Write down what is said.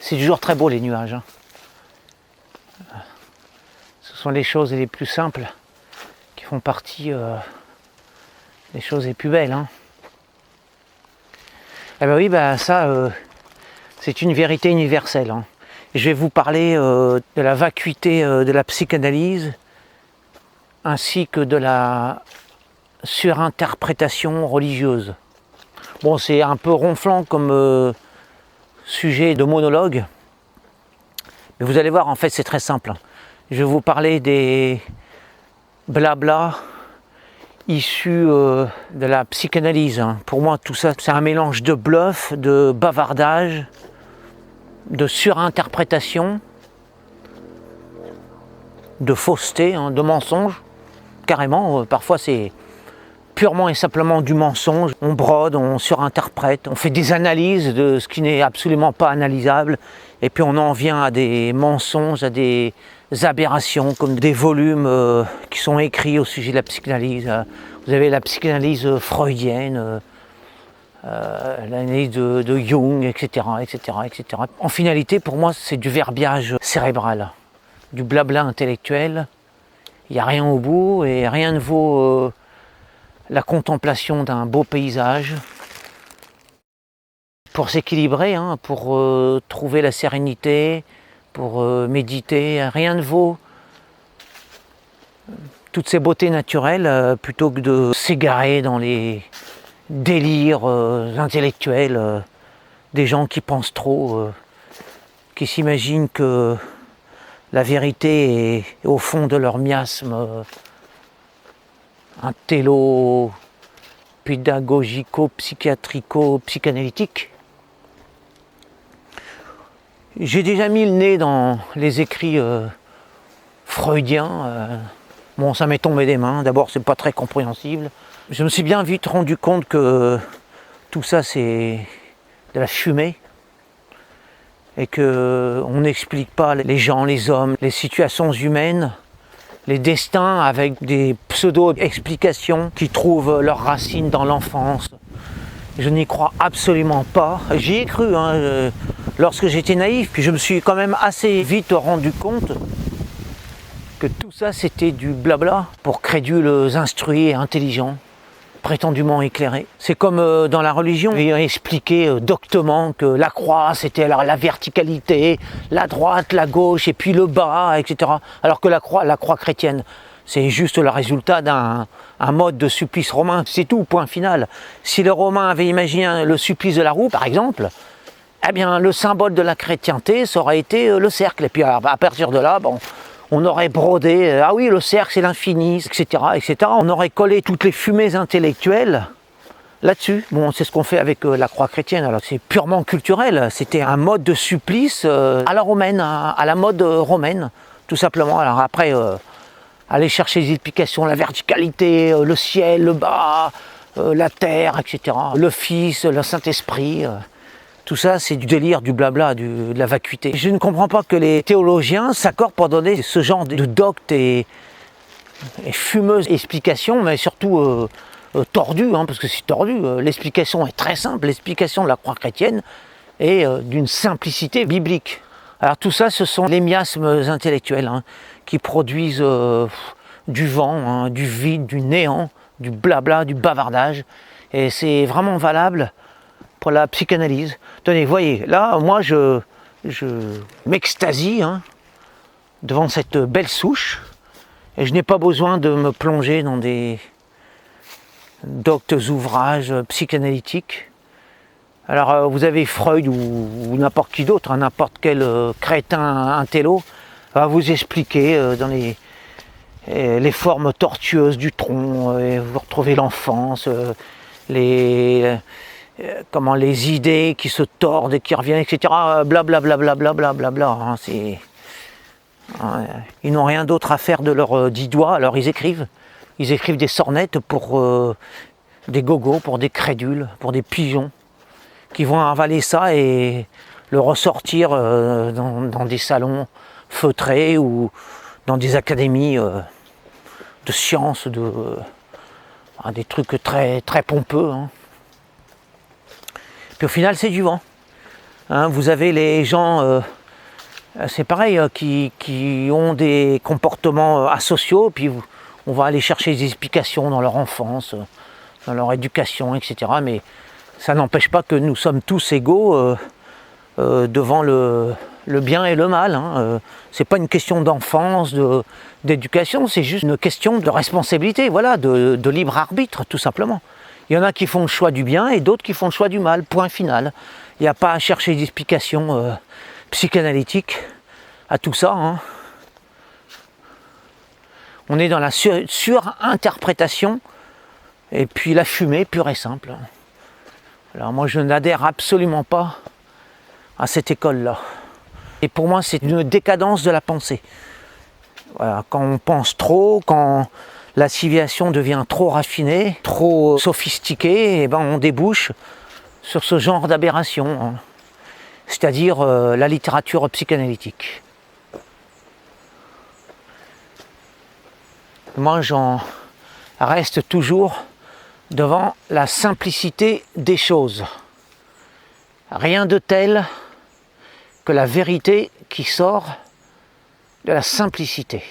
C'est toujours très beau les nuages. Hein. Ce sont les choses les plus simples qui font partie des choses les plus belles. Hein. Eh ben oui, ça, c'est une vérité universelle. Hein. Je vais vous parler de la vacuité de la psychanalyse ainsi que de la surinterprétation religieuse. Bon, c'est un peu ronflant comme sujet de monologue, mais vous allez voir, en fait, c'est très simple. Je vais vous parler des blabla issus de la psychanalyse. Hein. Pour moi, tout ça, c'est un mélange de bluff, de bavardage, de surinterprétation, de fausseté, hein, de mensonge. Carrément, parfois c'est purement et simplement du mensonge. On brode, on surinterprète, on fait des analyses de ce qui n'est absolument pas analysable, et puis on en vient à des mensonges, à des aberrations, comme des volumes qui sont écrits au sujet de la psychanalyse. Vous avez la psychanalyse freudienne, l'analyse de Jung, etc., etc., etc. En finalité, pour moi, c'est du verbiage cérébral, du blabla intellectuel. Il n'y a rien au bout et rien ne vaut la contemplation d'un beau paysage. Pour s'équilibrer, hein, pour trouver la sérénité, pour méditer, rien ne vaut toutes ces beautés naturelles plutôt que de s'égarer dans les délires intellectuels des gens qui pensent trop, qui s'imaginent que la vérité est au fond de leur miasme intello-pédagogico-psychiatrico-psychanalytique. J'ai déjà mis le nez dans les écrits freudiens. Bon, ça m'est tombé des mains. D'abord, c'est pas très compréhensible. Je me suis bien vite rendu compte que tout ça, c'est de la fumée. Et qu'on n'explique pas les gens, les hommes, les situations humaines, les destins avec des pseudo-explications qui trouvent leurs racines dans l'enfance. Je n'y crois absolument pas. J'y ai cru lorsque j'étais naïf, puis je me suis quand même assez vite rendu compte que tout ça c'était du blabla pour crédules instruits et intelligents, prétendument éclairés. C'est comme dans la religion, ils ont expliqué doctement que la croix c'était la verticalité, la droite, la gauche et puis le bas, etc. Alors que la croix chrétienne, c'est juste le résultat d'un mode de supplice romain, c'est tout, point final. Si les Romains avaient imaginé le supplice de la roue, par exemple, eh bien le symbole de la chrétienté, ça aurait été le cercle. Et puis à partir de là, bon, on aurait brodé, ah oui, le cercle c'est l'infini, etc., etc. On aurait collé toutes les fumées intellectuelles là-dessus. Bon, c'est ce qu'on fait avec la croix chrétienne, alors c'est purement culturel. C'était un mode de supplice à la romaine, à la mode romaine, tout simplement. Alors après, aller chercher des explications, la verticalité, le ciel, le bas, la terre, etc. Le Fils, le Saint-Esprit, tout ça c'est du délire, du blabla, de la vacuité. Je ne comprends pas que les théologiens s'accordent pour donner ce genre de doctes et fumeuses explications, mais surtout tordues, hein, parce que c'est tordu. L'explication est très simple, l'explication de la croix chrétienne est d'une simplicité biblique. Alors tout ça, ce sont les miasmes intellectuels hein, qui produisent du vent, hein, du vide, du néant, du blabla, du bavardage. Et c'est vraiment valable pour la psychanalyse. Tenez, voyez, là, moi, je m'extasie hein, devant cette belle souche. Et je n'ai pas besoin de me plonger dans des doctes ouvrages psychanalytiques. Alors vous avez Freud ou n'importe qui d'autre, hein, n'importe quel crétin intello va vous expliquer dans les formes tortueuses du tronc, et vous retrouvez l'enfance, les idées qui se tordent et qui reviennent, etc. Blablabla, hein, ils n'ont rien d'autre à faire de leurs 10 doigts, alors ils écrivent des sornettes pour des gogos, pour des crédules, pour des pigeons, qui vont avaler ça et le ressortir dans des salons feutrés ou dans des académies de sciences, des trucs très, très pompeux. Hein. Puis au final, c'est du vent. Hein, vous avez les gens, c'est pareil, qui ont des comportements asociaux, puis on va aller chercher des explications dans leur enfance, dans leur éducation, etc. Mais ça n'empêche pas que nous sommes tous égaux devant le bien et le mal. Hein. C'est pas une question d'enfance, d'éducation, c'est juste une question de responsabilité, voilà, de libre arbitre, tout simplement. Il y en a qui font le choix du bien et d'autres qui font le choix du mal, point final. Il n'y a pas à chercher d'explications psychanalytiques à tout ça. Hein. On est dans la surinterprétation et puis la fumée pure et simple. Alors moi je n'adhère absolument pas à cette école-là. Et pour moi c'est une décadence de la pensée. Voilà, quand on pense trop, quand la civilisation devient trop raffinée, trop sophistiquée, et ben on débouche sur ce genre d'aberration, hein. C'est-à-dire la littérature psychanalytique. Moi j'en reste toujours devant la simplicité des choses. Rien de tel que la vérité qui sort de la simplicité.